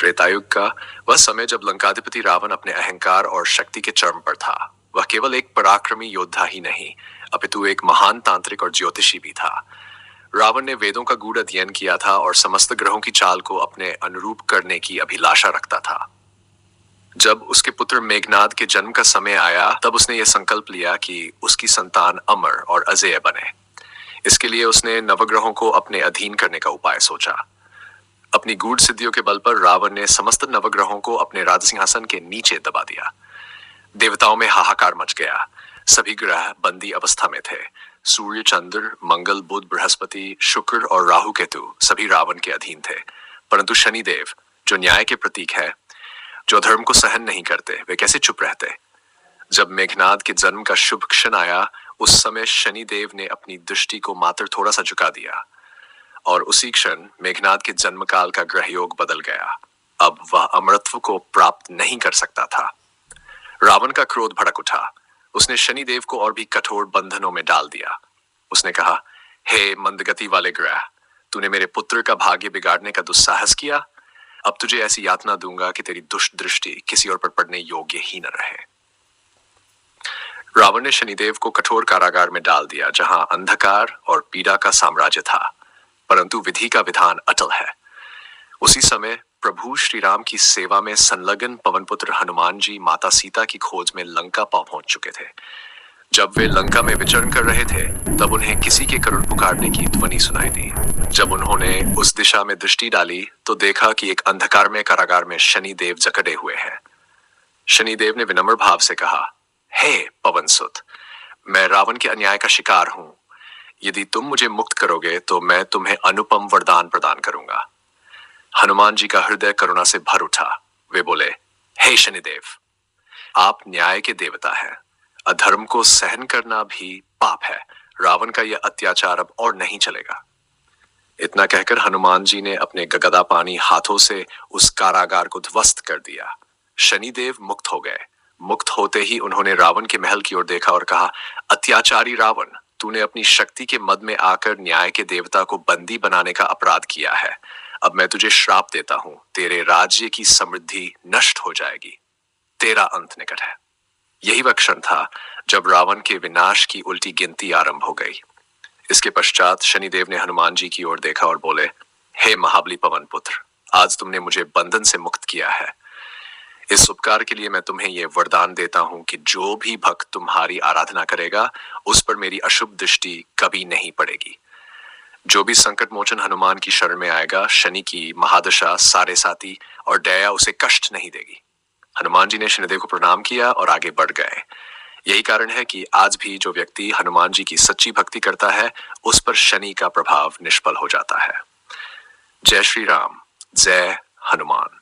त्रेतायुग का वह समय जब लंकाधिपति रावण अपने अहंकार और शक्ति के चरम पर था। वह केवल एक पराक्रमी योद्धा ही नहीं, अपितु एक महान तांत्रिक और ज्योतिषी भी था। रावण ने वेदों का गूढ़ अध्ययन किया था और समस्त ग्रहों की चाल को अपने अनुरूप करने की अभिलाषा रखता था। जब उसके पुत्र मेघनाद के जन्म का समय आया, तब उसने यह संकल्प लिया कि उसकी संतान अमर और अजेय बने। इसके लिए उसने नवग्रहों को अपने अधीन करने का उपाय सोचा। अपनी गूढ़ सिद्धियों के बल पर रावण ने समस्त नवग्रहों को अपने राजसिंहासन के नीचे दबा दिया। देवताओं में हाहाकार मच गया। सभी ग्रह बंदी अवस्था में थे। सूर्य, चंद्र, मंगल, बुध, बृहस्पति, शुक्र और राहु केतु सभी रावण के अधीन थे। परंतु शनिदेव, जो न्याय के प्रतीक है, जो धर्म को सहन नहीं करते, वे कैसे चुप रहते। जब मेघनाद के जन्म का शुभ क्षण आया, उस समय शनिदेव ने अपनी दृष्टि को मात्र थोड़ा सा झुका दिया और उसी क्षण मेघनाद के जन्म काल का ग्रह योग बदल गया। अब वह अमरत्व को प्राप्त नहीं कर सकता था। रावण का क्रोध भड़क उठा। उसने शनिदेव को और भी कठोर बंधनों में डाल दिया। उसने कहा, हे मंदगति वाले ग्रह, तूने मेरे पुत्र का भाग्य बिगाड़ने का दुस्साहस किया। अब तुझे ऐसी यातना दूंगा कि तेरी दुष्ट दृष्टि किसी और पर पड़ने योग्य ही न रहे। रावण ने शनिदेव को कठोर कारागार में डाल दिया, जहां अंधकार और पीड़ा का साम्राज्य था, परंतु विधि का विधान अटल है। उसी समय प्रभु श्री राम की सेवा में संलग्न पवनपुत्र हनुमान जी माता सीता की खोज में लंका पहुंच चुके थे। जब वे लंका में विचरण कर रहे थे, तब उन्हें किसी के करुण पुकारने की ध्वनि सुनाई दी। जब उन्होंने उस दिशा में दृष्टि डाली, तो देखा कि एक अंधकारमय कारागार में शनिदेव जकड़े हुए हैं। शनिदेव ने विनम्र भाव से कहा, हे पवनसुत, मैं रावण के अन्याय का शिकार हूं। यदि तुम मुझे मुक्त करोगे तो मैं तुम्हें अनुपम वरदान प्रदान करूंगा। हनुमान जी का हृदय करुणा से भर उठा। वे बोले, हे शनिदेव, आप न्याय के देवता हैं। अधर्म को सहन करना भी पाप है। रावण का यह अत्याचार अब और नहीं चलेगा। इतना कहकर हनुमान जी ने अपने गदापानी हाथों से उस कारागार को ध्वस्त कर दिया। शनिदेव मुक्त हो गए। मुक्त होते ही उन्होंने रावण के महल की ओर देखा और कहा, अत्याचारी रावण, तूने अपनी शक्ति के मद में आकर न्याय के देवता को बंदी बनाने का अपराध किया है। अब मैं तुझे श्राप देता हूं, तेरे राज्य की समृद्धि नष्ट हो जाएगी। तेरा अंत निकट है। यही वह क्षण था जब रावण के विनाश की उल्टी गिनती आरंभ हो गई। इसके पश्चात शनिदेव ने हनुमान जी की ओर देखा और बोले, हे महाबली पवन पुत्र, आज तुमने मुझे बंधन से मुक्त किया है। इस उपकार के लिए मैं तुम्हें यह वरदान देता हूं कि जो भी भक्त तुम्हारी आराधना करेगा, उस पर मेरी अशुभ दृष्टि कभी नहीं पड़ेगी। जो भी संकट मोचन हनुमान की शरण में आएगा, शनि की महादशा, सारे साथी और दया उसे कष्ट नहीं देगी। हनुमान जी ने शनिदेव को प्रणाम किया और आगे बढ़ गए। यही कारण है कि आज भी जो व्यक्ति हनुमान जी की सच्ची भक्ति करता है, उस पर शनि का प्रभाव निष्फल हो जाता है। जय श्री राम, जय हनुमान।